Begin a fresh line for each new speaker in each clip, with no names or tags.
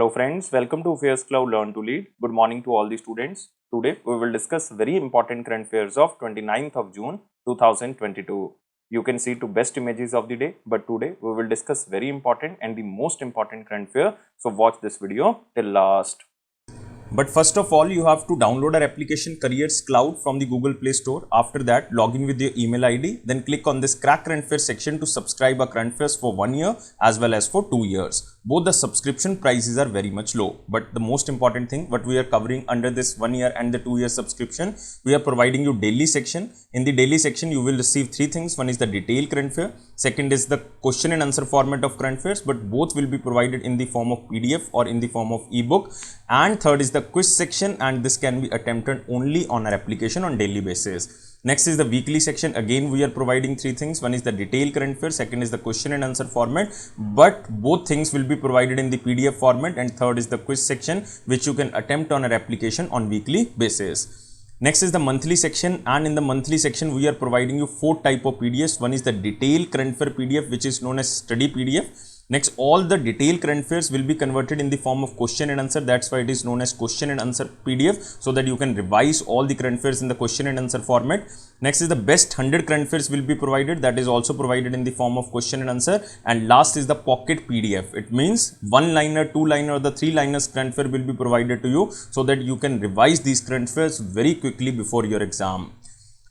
Hello friends, welcome to Affairscloud Learn to Lead. Good morning to all the students. Today we will discuss very important current affairs of 29th of June 2022. You can see two best images of the day, but today we will discuss very important and the most important current affair. So watch this video till last. But first of all, you have to download our application Careers Cloud from the Google Play Store. After that, log in with your email ID. Then click on this Crack Current Affairs section to subscribe our current affairs for 1 year as well as for 2 years. Both the subscription prices are very much low. But the most important thing, what we are covering under this 1 year and the 2 year subscription, we are providing you daily section. In the daily section, you will receive three things. One is the detailed current affair. Second is the question and answer format of current affairs, but both will be provided in the form of PDF or in the form of ebook. And third is the quiz section, and this can be attempted only on our application on daily basis. Next is the weekly section. Again, we are providing three things. One is the detailed current affair, second is the question and answer format, but both things will be provided in the PDF format, and third is the quiz section, which you can attempt on our application on weekly basis. Next is the monthly section, and in the monthly section we are providing you four type of PDFs. One is the detailed current affair PDF, which is known as study PDF. Next, all the detailed current affairs will be converted in the form of question and answer. That's why it is known as question and answer PDF, so that you can revise all the current affairs in the question and answer format. Next is the best 100 current affairs will be provided. That is also provided in the form of question and answer. And last is the pocket PDF. It means one liner, two liner, or the three liners current affair will be provided to you, so that you can revise these current affairs very quickly before your exam.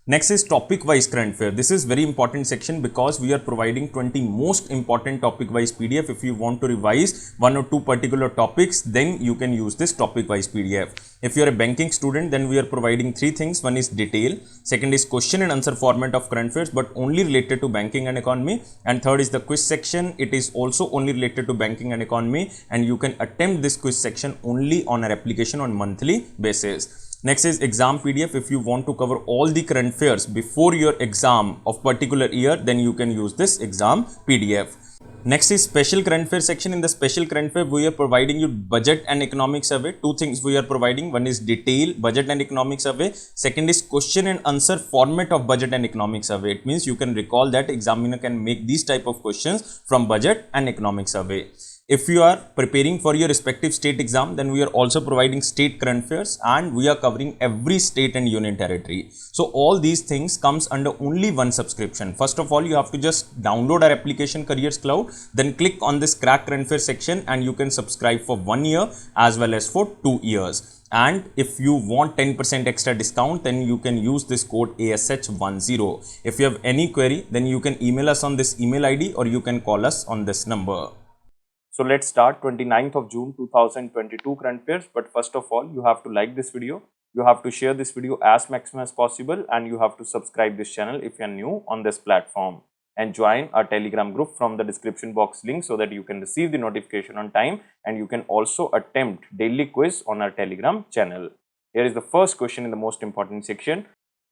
Next is topic wise current affair. This is very important section because we are providing 20 most important topic wise PDF. If you want to revise one or two particular topics, then you can use this topic wise PDF. If you are a banking student, then we are providing three things. One is detail, second is question and answer format of current affairs, but only related to banking and economy, and third is the quiz section. It is also only related to banking and economy, and you can attempt this quiz section only on our application on monthly basis. Next is exam PDF. If you want to cover all the current affairs before your exam of particular year, then you can use this exam PDF. Next is special current affair section. In the special current affair, we are providing you budget and economic survey. Two things we are providing. One is detail budget and economic survey. Second is question and answer format of budget and economic survey. It means you can recall that examiner can make these type of questions from budget and economic survey. If you are preparing for your respective state exam, then we are also providing state current affairs, and we are covering every state and union territory. So all these things comes under only one subscription. First of all, you have to just download our application Careers Cloud, then click on this Crack Current Affairs section, and you can subscribe for 1 year as well as for 2 years. And if you want 10% extra discount, then you can use this code ASH10. If you have any query, then you can email us on this email ID, or you can call us on this number. So let's start 29th of June 2022 current affairs. But first of all, you have to like this video, you have to share this video as maximum as possible, and you have to subscribe this channel if you are new on this platform, and join our Telegram group from the description box link, so that you can receive the notification on time, and you can also attempt daily quiz on our Telegram channel. Here is the first question in the most important section.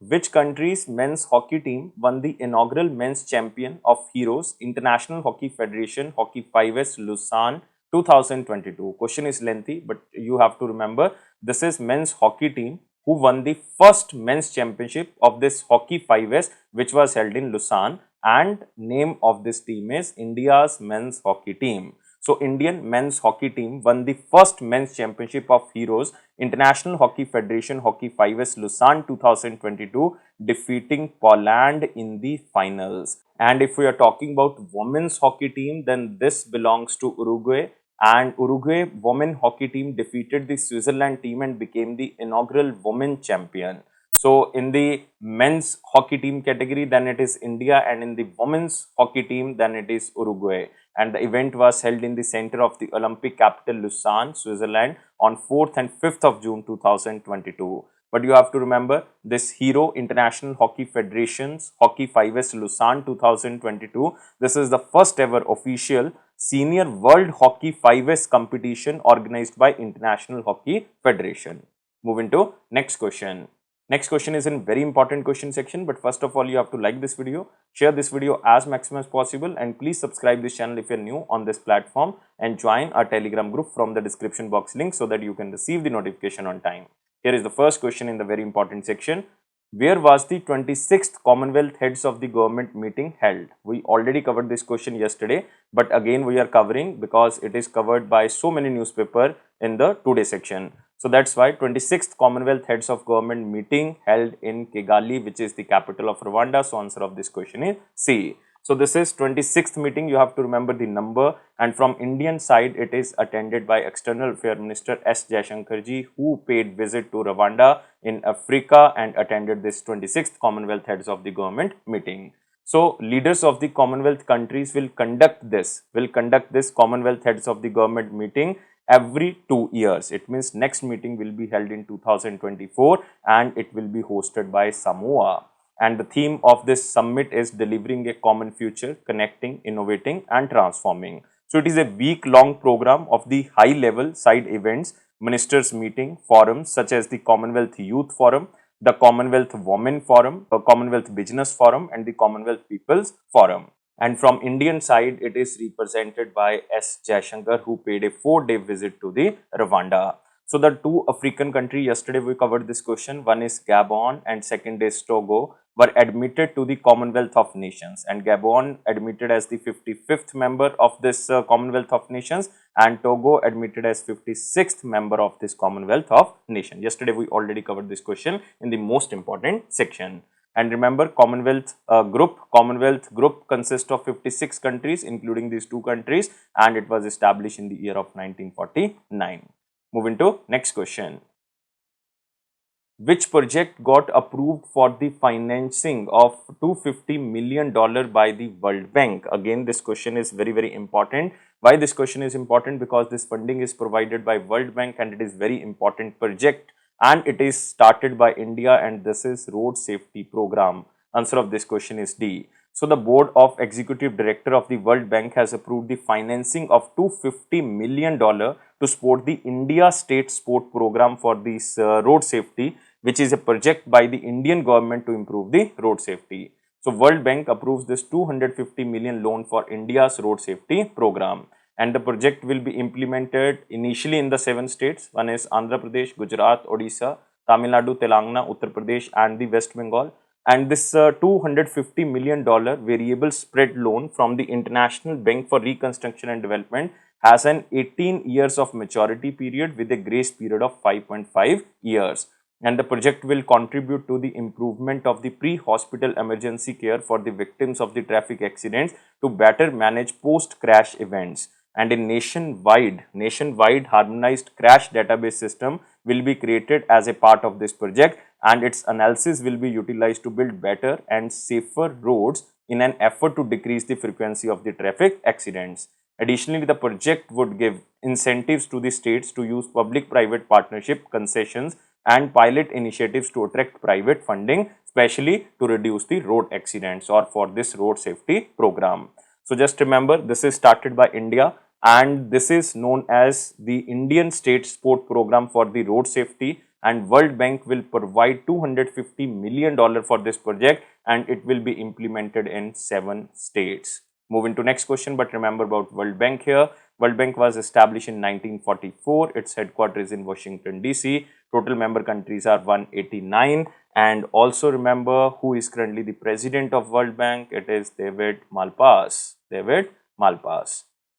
Which country's men's hockey team won the inaugural men's champion of Heroes International Hockey Federation Hockey 5S Lausanne 2022? Question is lengthy, but you have to remember this is men's hockey team who won the first men's championship of this Hockey 5S, which was held in Lausanne, and name of this team is India's men's hockey team. So Indian men's hockey team won the first men's championship of Heroes International Hockey Federation Hockey 5S Lausanne 2022, defeating Poland in the finals. And if we are talking about women's hockey team, then this belongs to Uruguay, and Uruguay women hockey team defeated the Switzerland team and became the inaugural women champion. So in the men's hockey team category, then it is India, and in the women's hockey team, then it is Uruguay. And the event was held in the center of the Olympic capital Lausanne, Switzerland on 4th and 5th of June 2022. But you have to remember this Hero International Hockey Federation's Hockey 5S Lausanne 2022. This is the first ever official senior world hockey 5S competition organized by International Hockey Federation. Moving to next question. Next question is in very important question section, but first of all, you have to like this video, share this video as maximum as possible, and please subscribe this channel if you are new on this platform, and join our Telegram group from the description box link, so that you can receive the notification on time. Here is the first question in the very important section. Where was the 26th Commonwealth Heads of the Government meeting held? We already covered this question yesterday, but again we are covering because it is covered by so many newspapers in the today section. So that's why 26th Commonwealth Heads of Government meeting held in Kigali, which is the capital of Rwanda. So answer of this question is C. So this is 26th meeting, you have to remember the number, and from Indian side it is attended by External Affairs Minister S. Jaishankar ji, who paid visit to Rwanda in Africa and attended this 26th Commonwealth Heads of the Government meeting. So leaders of the Commonwealth countries will conduct this Commonwealth Heads of the Government meeting every 2 years. It means next meeting will be held in 2024 and it will be hosted by Samoa. And the theme of this summit is delivering a common future, connecting, innovating and transforming. So it is a week-long program of the high-level side events, ministers meeting, forums such as the Commonwealth Youth Forum, the Commonwealth Women Forum, the Commonwealth Business Forum and the Commonwealth People's Forum. And from Indian side, it is represented by S. Jaishankar, who paid a 4-day visit to the Rwanda. So the two African countries, yesterday we covered this question, one is Gabon and second is Togo, were admitted to the Commonwealth of Nations, and Gabon admitted as the 55th member of this Commonwealth of Nations and Togo admitted as 56th member of this Commonwealth of Nations. Yesterday we already covered this question in the most important section. And remember, Commonwealth Group consists of 56 countries including these two countries, and it was established in the year of 1949. Moving to next question. Which project got approved for the financing of $250 million by the World Bank? Again, this question is very important. Why this question is important? Because this funding is provided by World Bank and it is very important project, and it is started by India, and this is road safety program. Answer of this question is D. So the board of executive director of the World Bank has approved the financing of $250 million to support the India State Sport Program for this road safety, which is a project by the Indian government to improve the road safety. So World Bank approves this 250 million loan for India's road safety program, and the project will be implemented initially in the 7 states. One is Andhra Pradesh, Gujarat, Odisha, Tamil Nadu, Telangana, Uttar Pradesh and the West Bengal. And this $250 million variable spread loan from the International Bank for Reconstruction and Development has an 18 years of maturity period with a grace period of 5.5 years. And the project will contribute to the improvement of the pre-hospital emergency care for the victims of the traffic accidents to better manage post-crash events. And a nationwide harmonized crash database system will be created as a part of this project, and its analysis will be utilized to build better and safer roads in an effort to decrease the frequency of the traffic accidents. Additionally, the project would give incentives to the states to use public-private partnership, concessions and pilot initiatives to attract private funding, especially to reduce the road accidents or for this road safety program. So just remember, this is started by India and this is known as the Indian State Sport Program for the road safety, and World Bank will provide $250 million for this project and it will be implemented in 7 states. Moving to next question, but remember about World Bank here. World Bank was established in 1944. Its headquarters is in Washington DC. Total member countries are 189. And also remember who is currently the president of World Bank. It is David Malpass.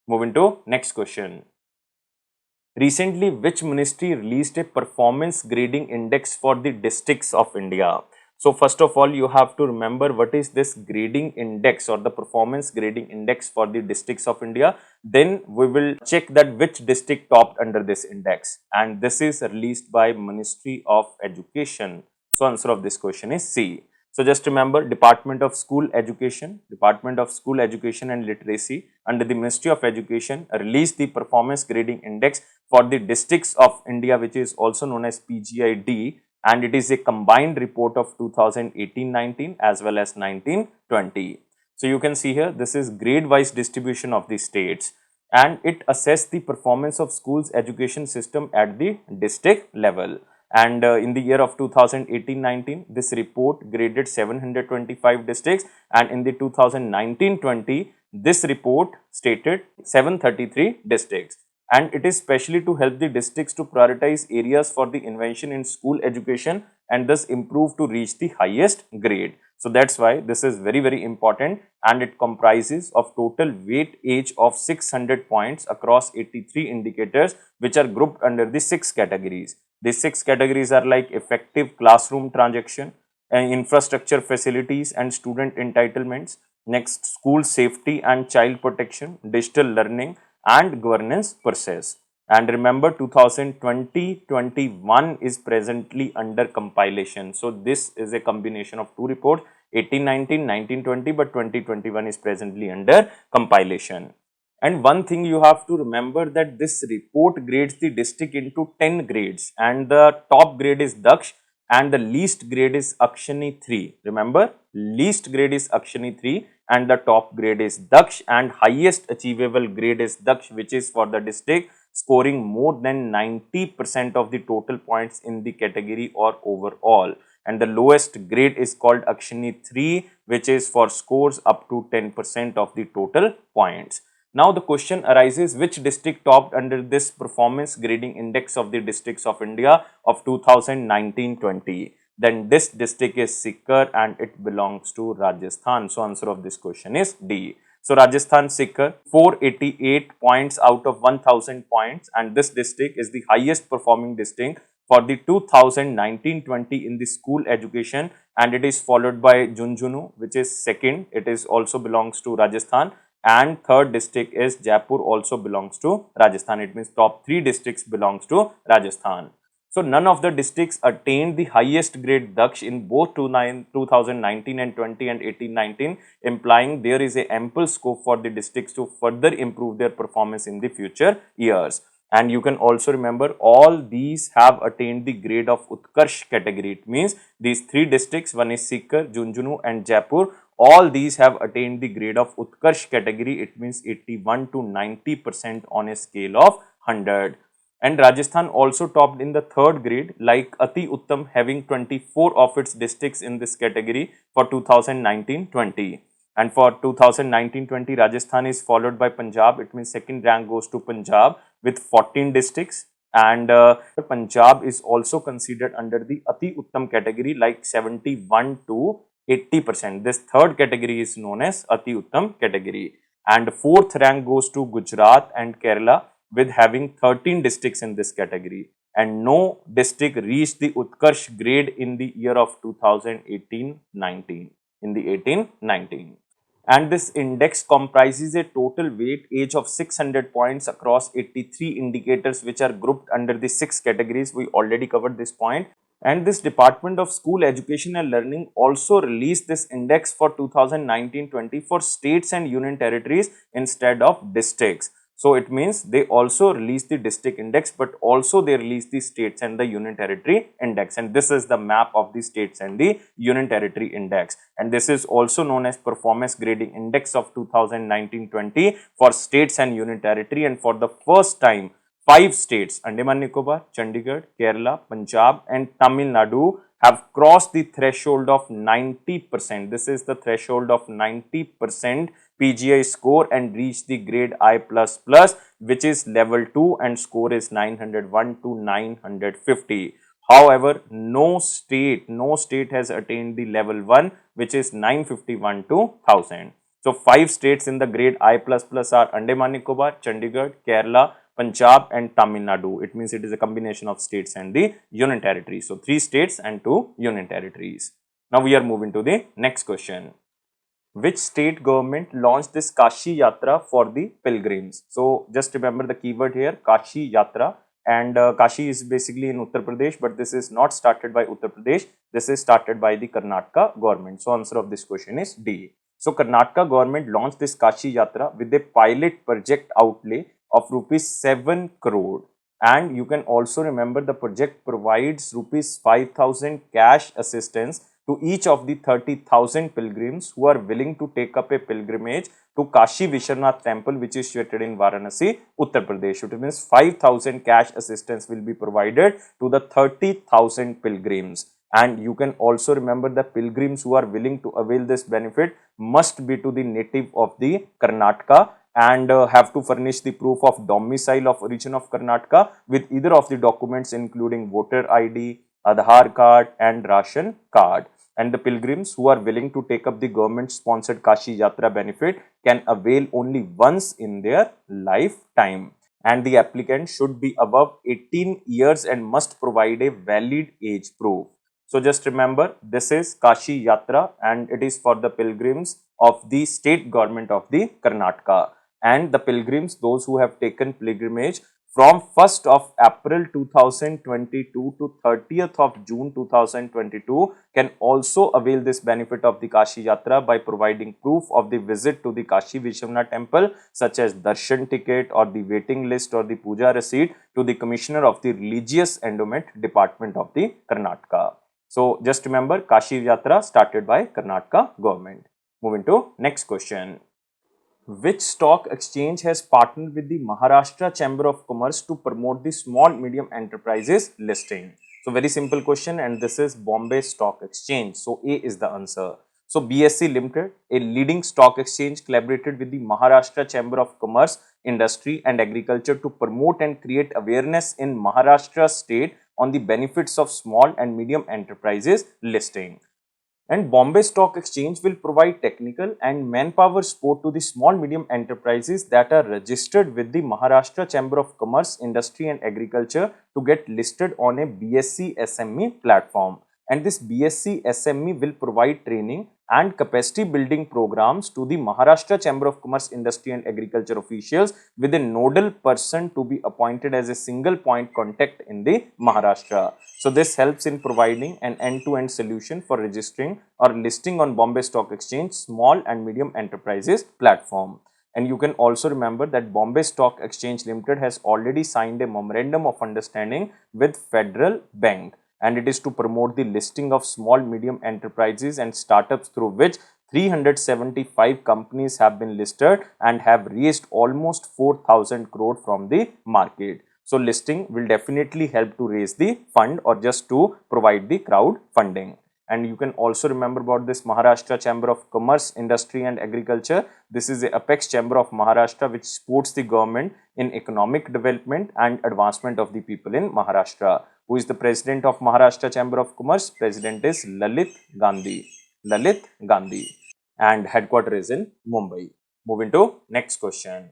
Moving to next question. Recently, which ministry released a performance grading index for the districts of India? So first of all, you have to remember what is this grading index or the performance grading index for the districts of India. Then we will check that which district topped under this index, and this is released by Ministry of Education. So answer of this question is C. So just remember, Department of School Education and Literacy under the Ministry of Education released the performance grading index for the districts of India, which is also known as PGID, and it is a combined report of 2018-19 as well as 19-20. So you can see here, this is grade wise distribution of the states, and it assessed the performance of schools education system at the district level. And in the year of 2018-19, this report graded 725 districts, and in the 2019-20, this report stated 733 districts. And it is specially to help the districts to prioritize areas for the invention in school education and thus improve to reach the highest grade. So that's why this is very important, and it comprises of total weight age of 600 points across 83 indicators, which are grouped under the 6 categories. These 6 categories are like effective classroom transaction, infrastructure facilities and student entitlements, next school safety and child protection, digital learning and governance process. And remember, 2020-21 is presently under compilation. So this is a combination of two reports, 18-19, 19-20, but 2021 is presently under compilation. And one thing you have to remember, that this report grades the district into 10 grades, and the top grade is Daksh and the least grade is Akshani 3. Remember, least grade is Akshani 3 and the top grade is Daksh, and highest achievable grade is Daksh, which is for the district scoring more than 90% of the total points in the category or overall. And the lowest grade is called Akshani 3, which is for scores up to 10% of the total points. Now the question arises, which district topped under this performance grading index of the districts of India of 2019-20? Then this district is Sikar and it belongs to Rajasthan. So answer of this question is D. So Rajasthan Sikar 488 points out of 1000 points, and this district is the highest performing district for the 2019-20 in the school education, and it is followed by Junjunu, which is second. It is also belongs to Rajasthan, and third district is Jaipur, also belongs to Rajasthan. It means top 3 districts belongs to Rajasthan. So none of the districts attained the highest grade Daksh in both 2019 and 20 and 18-19, implying there is a ample scope for the districts to further improve their performance in the future years. And you can also remember, all these have attained the grade of Utkarsh category. It means these 3 districts, one is Sikar, Junjunu and Jaipur, all these have attained the grade of Utkarsh category. It means 81 to 90% on a scale of 100. And Rajasthan also topped in the 3rd grade, like Ati Uttam, having 24 of its districts in this category for 2019-20. And for 2019-20, Rajasthan is followed by Punjab. It means second rank goes to Punjab with 14 districts. And Punjab is also considered under the Ati Uttam category, like 71 to 80%. This 3rd category is known as Ati Uttam category. And 4th rank goes to Gujarat and Kerala, with having 13 districts in this category, and no district reached the Utkarsh grade in the year of 2018-19, in the 18-19. And this index comprises a total weight age of 600 points across 83 indicators, which are grouped under the 6 categories. We already covered this point. And this Department of School Education and Learning also released this index for 2019-20 for states and union territories instead of districts. So it means they also release the district index, but also they release the states and the union territory index. And this is the map of the states and the union territory index. And this is also known as performance grading index of 2019-20 for states and union territory. And for the first time, 5 states, Andaman Nicobar, Chandigarh, Kerala, Punjab and Tamil Nadu, have crossed the threshold of 90%. This is the threshold of 90% PGI score and reached the grade I++, which is level 2, and score is 901 to 950. However, no state has attained the level 1, which is 951 to 1000. So 5 states in the grade I++ are Andaman Nicobar, Chandigarh, Kerala, Punjab and Tamil Nadu. It means it is a combination of states and the union territories. So 3 states and 2 union territories. Now we are moving to the next question. Which state government launched this Kashi Yatra for the pilgrims? So just remember the keyword here, Kashi Yatra, and Kashi is basically in Uttar Pradesh, but this is not started by Uttar Pradesh. This is started by the Karnataka government. So answer of this question is D. So Karnataka government launched this Kashi Yatra with a pilot project outlay of rupees 7 crore. And you can also remember the project provides rupees 5,000 cash assistance to each of the 30,000 pilgrims who are willing to take up a pilgrimage to Kashi Vishwanath temple, which is situated in Varanasi, Uttar Pradesh. It means 5,000 cash assistance will be provided to the 30,000 pilgrims. And you can also remember the pilgrims who are willing to avail this benefit must be to the native of the Karnataka and have to furnish the proof of domicile of origin of Karnataka with either of the documents including voter ID, Aadhaar card and ration card. And the pilgrims who are willing to take up the government-sponsored Kashi Yatra benefit can avail only once in their lifetime. And the applicant should be above 18 years and must provide a valid age proof. So just remember, this is Kashi Yatra and it is for the pilgrims of the state government of the Karnataka. And the pilgrims, those who have taken pilgrimage from 1st of April 2022 to 30th of June 2022 can also avail this benefit of the Kashi Yatra by providing proof of the visit to the Kashi Vishwanath temple such as darshan ticket or the waiting list or the puja receipt to the Commissioner of the Religious Endowment Department of the Karnataka. So just remember, Kashi Yatra started by Karnataka government. Moving to next question. Which stock exchange has partnered with the Maharashtra Chamber of Commerce to promote the small medium enterprises listing? So very simple question, and this is Bombay Stock Exchange. So A is the answer. So BSE Limited, a leading stock exchange, collaborated with the Maharashtra Chamber of Commerce, Industry and Agriculture to promote and create awareness in Maharashtra state on the benefits of small and medium enterprises listing. And Bombay Stock Exchange will provide technical and manpower support to the small medium enterprises that are registered with the Maharashtra Chamber of Commerce, Industry and Agriculture to get listed on a BSE SME platform. And this BSE SME will provide training and capacity building programs to the Maharashtra Chamber of Commerce, Industry and Agriculture officials with a nodal person to be appointed as a single point contact in the Maharashtra. So this helps in providing an end-to-end solution for registering or listing on Bombay Stock Exchange small and medium enterprises platform. And you can also remember that Bombay Stock Exchange Limited has already signed a memorandum of understanding with Federal Bank, and it is to promote the listing of small medium enterprises and startups through which 375 companies have been listed and have raised almost 4,000 crore from the market. So listing will definitely help to raise the fund or just to provide the crowd funding. And you can also remember about this Maharashtra Chamber of Commerce, Industry and Agriculture. This is the apex chamber of Maharashtra which supports the government in economic development and advancement of the people in Maharashtra. Who is the president of Maharashtra Chamber of Commerce? President is Lalit Gandhi. Lalit Gandhi. And headquarter is in Mumbai. Moving to next question.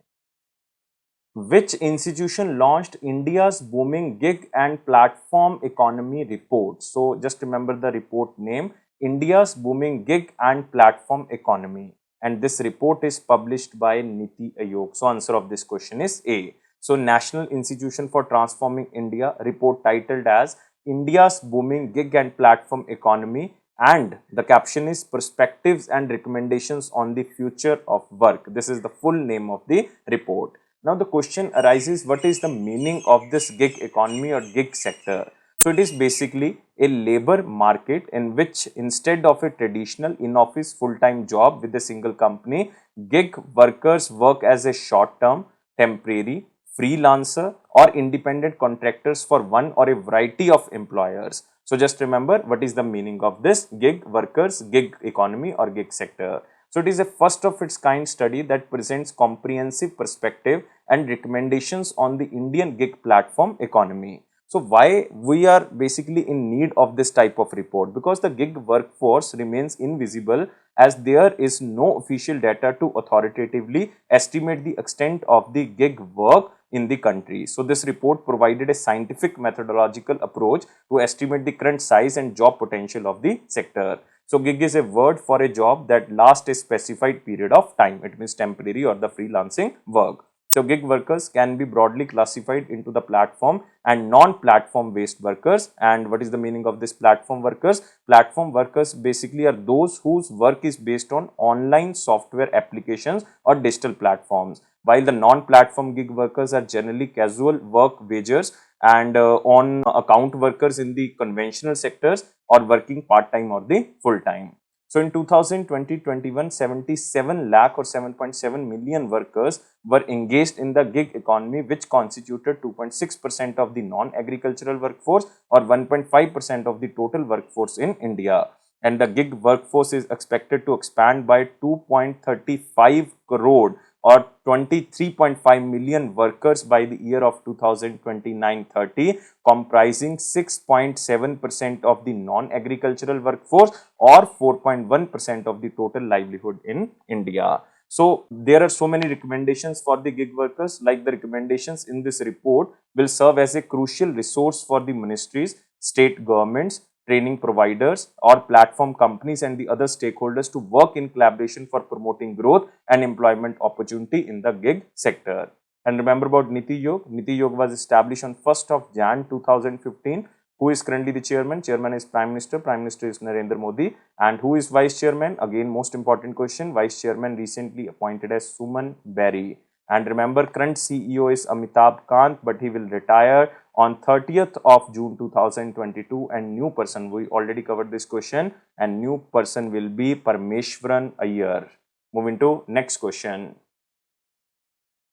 Which institution launched India's booming gig and platform economy report? So just remember the report name, India's booming gig and platform economy. And this report is published by Niti Aayog. So answer of this question is A. So National Institution for Transforming India report titled as India's booming gig and platform economy, and the caption is Perspectives and Recommendations on the Future of Work. This is the full name of the report. Now the question arises, what is the meaning of this gig economy or gig sector? So it is basically a labor market in which instead of a traditional in-office full-time job with a single company, gig workers work as a short-term, temporary, freelancer or independent contractors for one or a variety of employers. So just remember what is the meaning of this gig workers, gig economy or gig sector. So it is a first of its kind study that presents comprehensive perspective and recommendations on the Indian gig platform economy. So why we are basically in need of this type of report? Because the gig workforce remains invisible as there is no official data to authoritatively estimate the extent of the gig work in the country. So this report provided a scientific methodological approach to estimate the current size and job potential of the sector. So gig is a word for a job that lasts a specified period of time. It means temporary or the freelancing work. So gig workers can be broadly classified into the platform and non-platform based workers. And what is the meaning of this platform workers? Platform workers basically are those whose work is based on online software applications or digital platforms, while the non-platform gig workers are generally casual work wagers and on account workers in the conventional sectors or working part-time or the full-time. So in 2020-21, 77 lakh or 7.7 million workers were engaged in the gig economy, which constituted 2.6% of the non-agricultural workforce or 1.5% of the total workforce in India. And the gig workforce is expected to expand by 2.35 crore or 23.5 million workers by the year of 2029-30, comprising 6.7% of the non-agricultural workforce or 4.1% of the total livelihood in India. So there are so many recommendations for the gig workers. Like the recommendations in this report will serve as a crucial resource for the ministries, state governments, training providers or platform companies and the other stakeholders to work in collaboration for promoting growth and employment opportunity in the gig sector. And remember about Niti Yog. Niti Yog was established on 1st of Jan 2015. Who is currently the chairman? Chairman is Prime Minister. Prime Minister is Narendra Modi. And who is vice chairman? Again, most important question. Vice chairman recently appointed as Suman Berry. And remember, current CEO is Amitabh Kant, but he will retire on 30th of June 2022. And new person, we already covered this question, and new person will be Parmeshwaran Iyer. Moving to next question.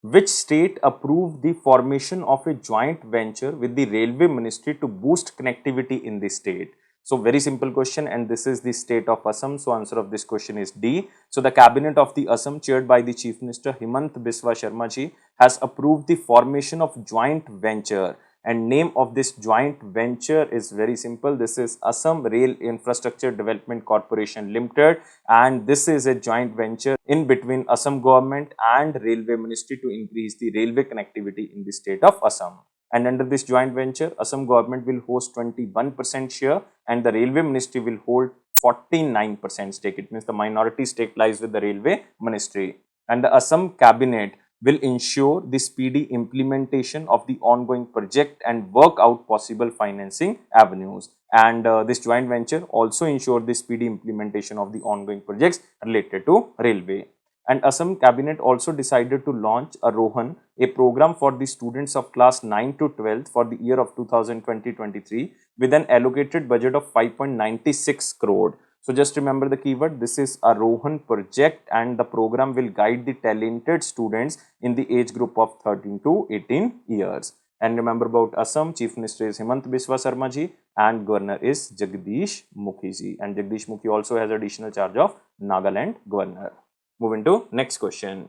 Which state approved the formation of a joint venture with the Railway Ministry to boost connectivity in the state? So very simple question, and this is the state of Assam. So answer of this question is D. So the cabinet of the Assam, chaired by the Chief Minister Himant Biswa Sharma ji, has approved the formation of joint venture. And name of this joint venture is very simple. This is Assam Rail Infrastructure Development Corporation Limited, and this is a joint venture in between Assam government and Railway Ministry to increase the railway connectivity in the state of Assam. And under this joint venture, Assam government will host 21% share and the Railway Ministry will hold 49% stake. It means the minority stake lies with the Railway Ministry. And the Assam cabinet will ensure the speedy implementation of the ongoing project and work out possible financing avenues. And this joint venture also ensure the speedy implementation of the ongoing projects related to railway. And Assam cabinet also decided to launch a Rohan, a program for the students of class 9 to 12 for the year of 2020-23 with an allocated budget of 5.96 crore. So just remember the keyword. This is a Rohan project and the program will guide the talented students in the age group of 13 to 18 years. And remember about Assam, Chief Minister is Himant Biswa Sharma ji and Governor is Jagdish Mukhi ji. And Jagdish Mukhi also has additional charge of Nagaland Governor. Moving to next question.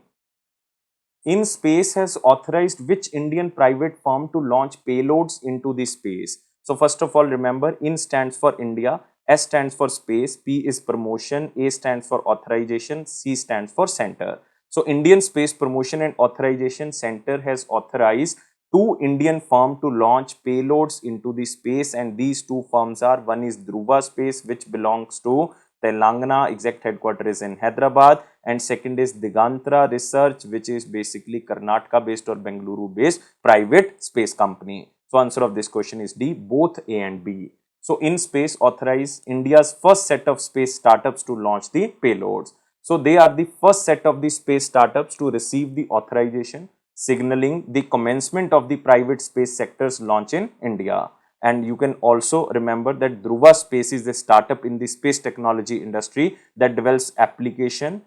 InSpace has authorized which Indian private firm to launch payloads into the space? So first of all, remember, IN stands for India, S stands for space, P is promotion, A stands for authorization, C stands for center. So Indian Space Promotion and Authorization Center has authorized two Indian firms to launch payloads into the space, and these two firms are, one is Dhruva Space, which belongs to Telangana, exact headquarters is in Hyderabad, and second is Digantra Research, which is basically Karnataka based or Bengaluru based private space company. So answer of this question is D, both A and B. So InSpace authorized India's first set of space startups to launch the payloads. So they are the first set of the space startups to receive the authorization, signaling the commencement of the private space sector's launch in India. And you can also remember that Dhruva Space is a startup in the space technology industry that develops application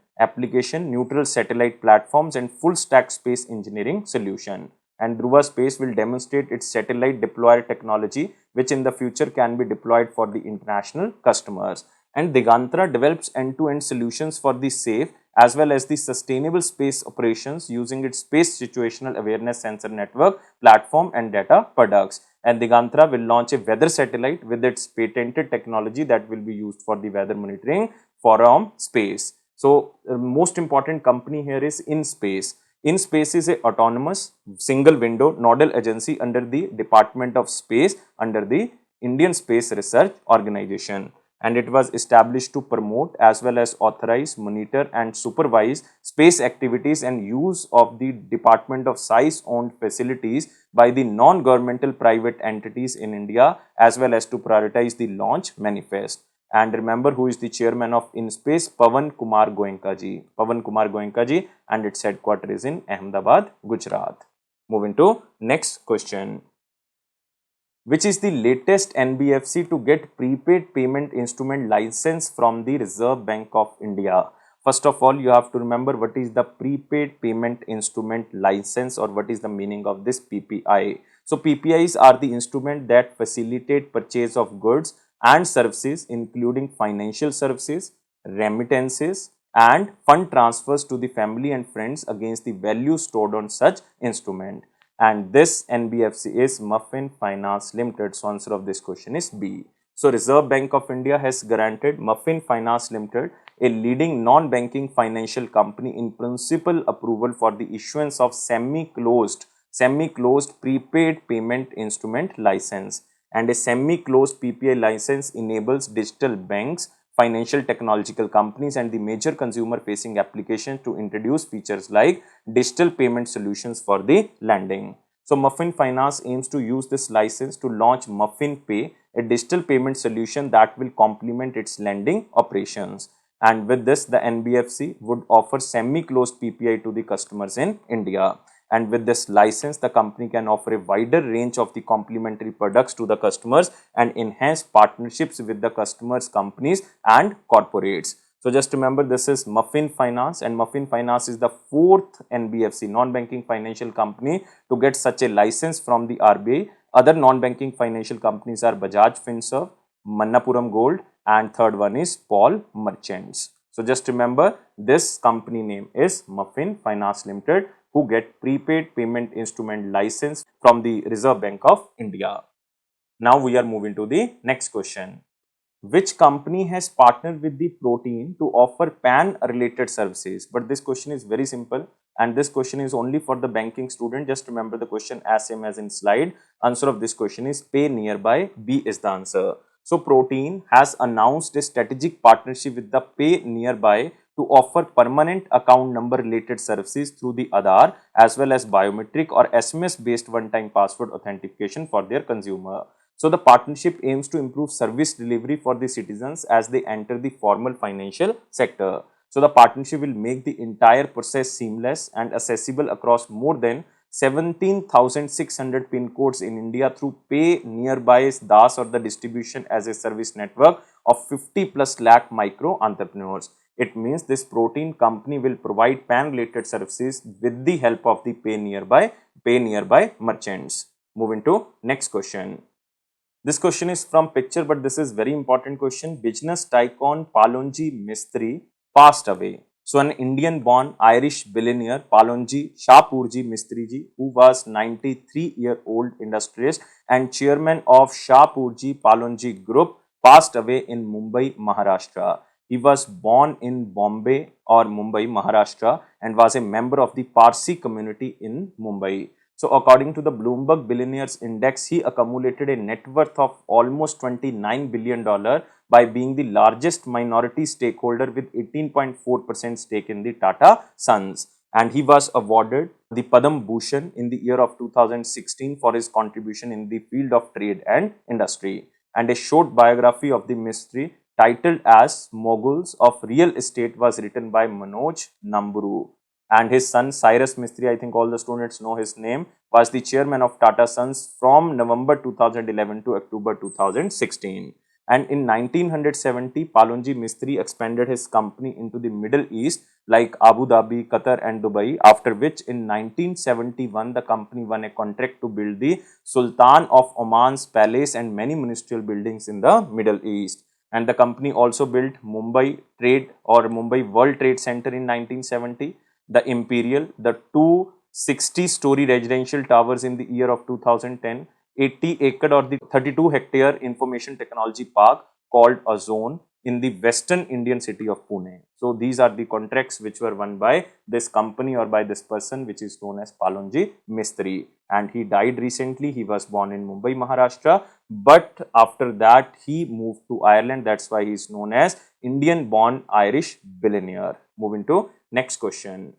neutral satellite platforms and full stack space engineering solution. And Dhruva Space will demonstrate its satellite deployer technology, which in the future can be deployed for the international customers. And Digantra develops end-to-end solutions for the safe as well as the sustainable space operations using its space situational awareness sensor network, platform and data products. And Digantra will launch a weather satellite with its patented technology that will be used for the weather monitoring from space. So, most important company here is InSpace. InSpace is a autonomous single window nodal agency under the Department of Space under the Indian Space Research Organization, and it was established to promote as well as authorize, monitor and supervise space activities and use of the Department of Science owned facilities by the non-governmental private entities in India, as well as to prioritize the launch manifest. And remember who is the chairman of InSpace? Pawan Kumar Goenka ji. Pawan Kumar Goenka ji, and its headquarters is in Ahmedabad, Gujarat. Moving to next question. Which is the latest NBFC to get prepaid payment instrument license from the Reserve Bank of India? First of all, you have to remember what is the prepaid payment instrument license, or what is the meaning of this PPI. So PPIs are the instrument that facilitate purchase of goods and services including financial services, remittances, and fund transfers to the family and friends against the value stored on such instrument. And this NBFC is Muffin Finance Limited. So answer of this question is B. So Reserve Bank of India has granted Muffin Finance Limited, a leading non-banking financial company, in principle approval for the issuance of semi-closed prepaid payment instrument license. And a semi-closed PPI license enables digital banks, financial technological companies and the major consumer facing applications to introduce features like digital payment solutions for the lending. So Muffin Finance aims to use this license to launch Muffin Pay, a digital payment solution that will complement its lending operations. And with this, the NBFC would offer semi-closed PPI to the customers in India. And with this license, the company can offer a wider range of the complementary products to the customers and enhance partnerships with the customers, companies and corporates. So just remember, this is Muffin Finance, and Muffin Finance is the fourth NBFC, non-banking financial company, to get such a license from the RBI. Other non-banking financial companies are Bajaj Finserv, Manappuram Gold, and third one is Paul Merchants. So just remember, this company name is Muffin Finance Limited, who get prepaid payment instrument license from the Reserve Bank of India. Now we are moving to the next question. Which company has partnered with the Protein to offer PAN related services? But this question is very simple, and this question is only for the banking student. Just remember the question as same as in slide. Answer of this question is Pay Nearby. B is the answer. So Protein has announced a strategic partnership with the Pay Nearby to offer permanent account number related services through the Aadhaar as well as biometric or SMS based one-time password authentication for their consumer. So the partnership aims to improve service delivery for the citizens as they enter the formal financial sector. So the partnership will make the entire process seamless and accessible across more than 17,600 pin codes in India through Pay Nearby's DAS, or the distribution as a service network of 50 plus lakh micro entrepreneurs. It means this Protein company will provide PAN related services with the help of the Pay Nearby merchants. Moving to next question. This question is from picture, but this is very important question. Business tycoon Palonji Mistry passed away. So an Indian born Irish billionaire Palonji Shahpurji Mistry ji, who was 93-year-old industrialist and chairman of Shahpurji Palonji Group, passed away in Mumbai, Maharashtra. He was born in Bombay or Mumbai, Maharashtra, and was a member of the Parsi community in Mumbai. So according to the Bloomberg Billionaires Index, he accumulated a net worth of almost $29 billion by being the largest minority stakeholder with 18.4% stake in the Tata Sons. And he was awarded the Padam Bhushan in the year of 2016 for his contribution in the field of trade and industry. And a short biography of the Mistry titled as Moguls of Real Estate was written by Manoj Namburu. And his son Cyrus Mistry, I think all the students know his name, was the chairman of Tata Sons from November 2011 to October 2016. And in 1970, Palonji Mistry expanded his company into the Middle East like Abu Dhabi, Qatar and Dubai, after which in 1971 the company won a contract to build the Sultan of Oman's palace and many ministerial buildings in the Middle East. And the company also built Mumbai World Trade Center in 1970. The Imperial, the 260-story residential towers in the year of 2010, 80-acre or the 32-hectare information technology park called Ozone in the western Indian city of Pune. So these are the contracts which were won by this company or by this person, which is known as Palonji Mistry. And he died recently. He was born in Mumbai, Maharashtra, but after that he moved to Ireland. That's why he is known as Indian born Irish billionaire. Moving to next question.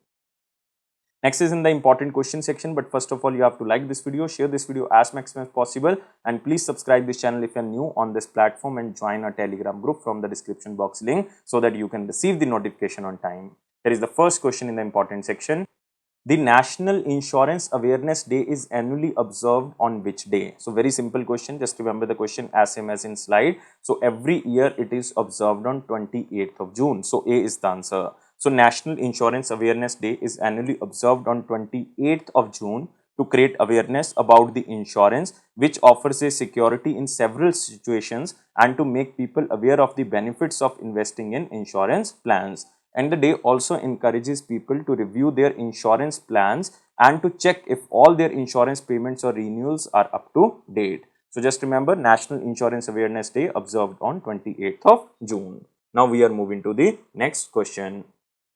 Next is in the important question section, but first of all, you have to like this video, share this video as maximum as possible, and please subscribe this channel if you are new on this platform and join our Telegram group from the description box link so that you can receive the notification on time. Here is the first question in the important section. The National Insurance Awareness Day is annually observed on which day? So very simple question, just remember the question as same as in slide. So every year it is observed on 28th of June. So A is the answer. So National Insurance Awareness Day is annually observed on 28th of June to create awareness about the insurance, which offers a security in several situations, and to make people aware of the benefits of investing in insurance plans. And the day also encourages people to review their insurance plans and to check if all their insurance payments or renewals are up to date. So just remember, National Insurance Awareness Day observed on 28th of June. Now we are moving to the next question.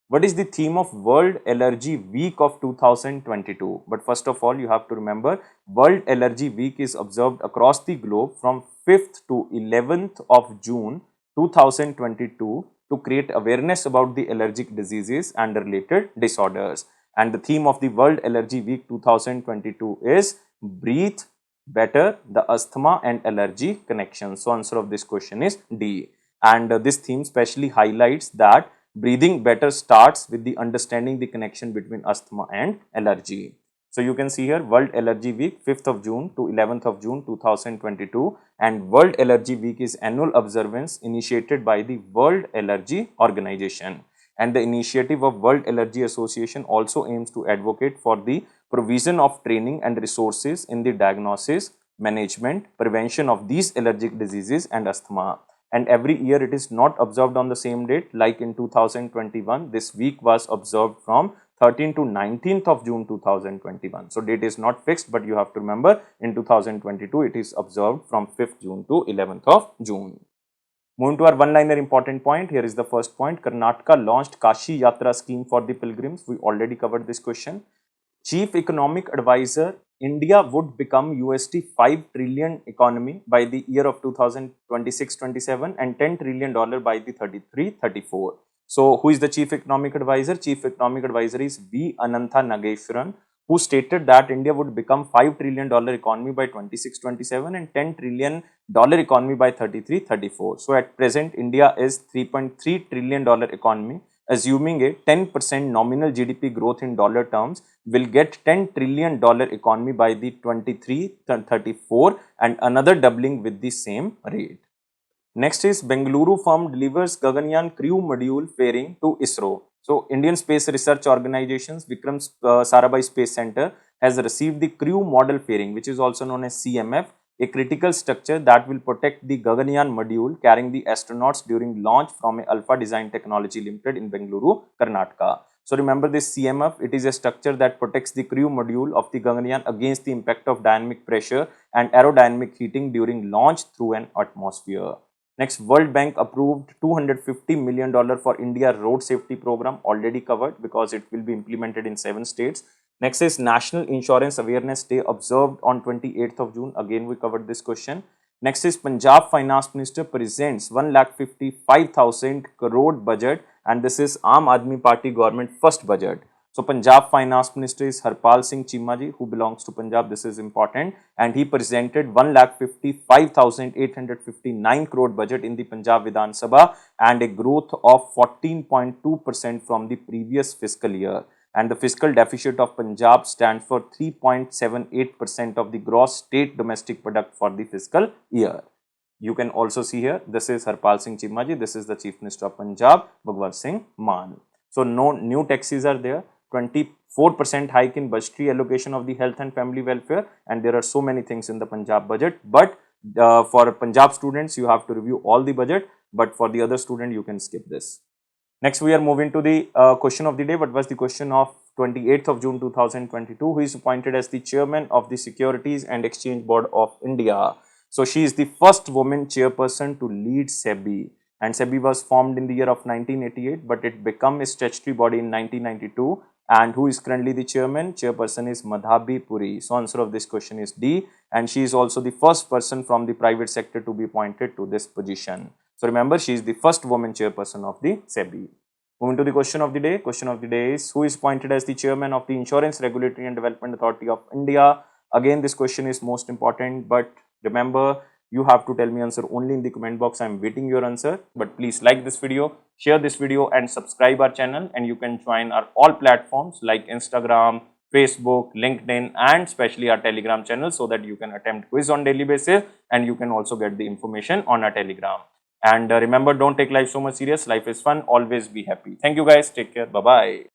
What is the theme of World Allergy Week of 2022? But first of all, you have to remember, World Allergy Week is observed across the globe from 5th to 11th of June 2022 to create awareness about the allergic diseases and related disorders. And the theme of the World Allergy Week 2022 is Breathe Better, the Asthma and Allergy Connection. So answer of this question is D. And this theme specially highlights that breathing better starts with the understanding the connection between asthma and allergy. So you can see here World Allergy Week 5th of June to 11th of June 2022, and World Allergy Week is annual observance initiated by the World Allergy Organization. And the initiative of World Allergy Association also aims to advocate for the provision of training and resources in the diagnosis, management, prevention of these allergic diseases and asthma. And every year it is not observed on the same date. Like in 2021, this week was observed from 13th to 19th of June 2021. So date is not fixed, but you have to remember in 2022 it is observed from 5th June to 11th of June. Moving to our one-liner important point, here is the first point. Karnataka launched Kashi Yatra scheme for the pilgrims. We already covered this question. Chief Economic Advisor, India would become USD 5 trillion economy by the year of 2026-27 and $10 trillion by the 33-34. So who is the Chief Economic Advisor? Chief Economic Advisor is V. Anantha Nageshwaran, who stated that India would become $5 trillion economy by 26-27 and $10 trillion economy by 33-34. So at present, India is $3.3 trillion economy. Assuming a 10% nominal GDP growth in dollar terms, will get $10 trillion economy by the 23-34 and another doubling with the same rate. Next is Bengaluru firm delivers Gaganyaan crew module fairing to ISRO. So Indian Space Research Organization's Vikram Sarabhai Space Center has received the crew model fairing, which is also known as CMF, a critical structure that will protect the Gaganyaan module carrying the astronauts during launch from a Alpha Design Technology Limited in Bengaluru, Karnataka. So remember this CMF, it is a structure that protects the crew module of the Gaganyaan against the impact of dynamic pressure and aerodynamic heating during launch through an atmosphere. Next, World Bank approved $250 million for India road safety program, already covered because it will be implemented in 7 states. Next is National Insurance Awareness Day observed on 28th of June. Again, we covered this question. Next is Punjab Finance Minister presents 1,55,000 crore budget, and this is Aam Aadmi Party government first budget. So Punjab Finance Minister is Harpal Singh Chima ji, who belongs to Punjab. This is important, and he presented 1,55,859 crore budget in the Punjab Vidhan Sabha and a growth of 14.2% from the previous fiscal year. And the fiscal deficit of Punjab stands for 3.78% of the gross state domestic product for the fiscal year. You can also see here, this is Harpal Singh Chima ji, this is the Chief Minister of Punjab, Bhagwant Singh Mann. So no new taxes are there. 24% hike in budgetary allocation of the health and family welfare, and there are so many things in the Punjab budget. But for Punjab students, you have to review all the budget, but for the other student, you can skip this. Next, we are moving to the question of the day. What was the question of 28th of June 2022? Who is appointed as the chairman of the Securities and Exchange Board of India? So she is the first woman chairperson to lead SEBI. And SEBI was formed in the year of 1988, but it became a statutory body in 1992. And who is currently the chairman? Chairperson is Madhabi Puri. So answer of this question is D. And she is also the first person from the private sector to be appointed to this position. So remember, she is the first woman chairperson of the SEBI. Moving to the question of the day. Question of the day is, who is appointed as the chairman of the Insurance Regulatory and Development Authority of India? Again, this question is most important, but remember, you have to tell me answer only in the comment box. I am waiting your answer. But please like this video, share this video and subscribe our channel. And you can join our all platforms like Instagram, Facebook, LinkedIn and especially our Telegram channel, so that you can attempt quiz on daily basis and you can also get the information on our Telegram. And remember, don't take life so much serious. Life is fun. Always be happy. Thank you guys. Take care. Bye-bye.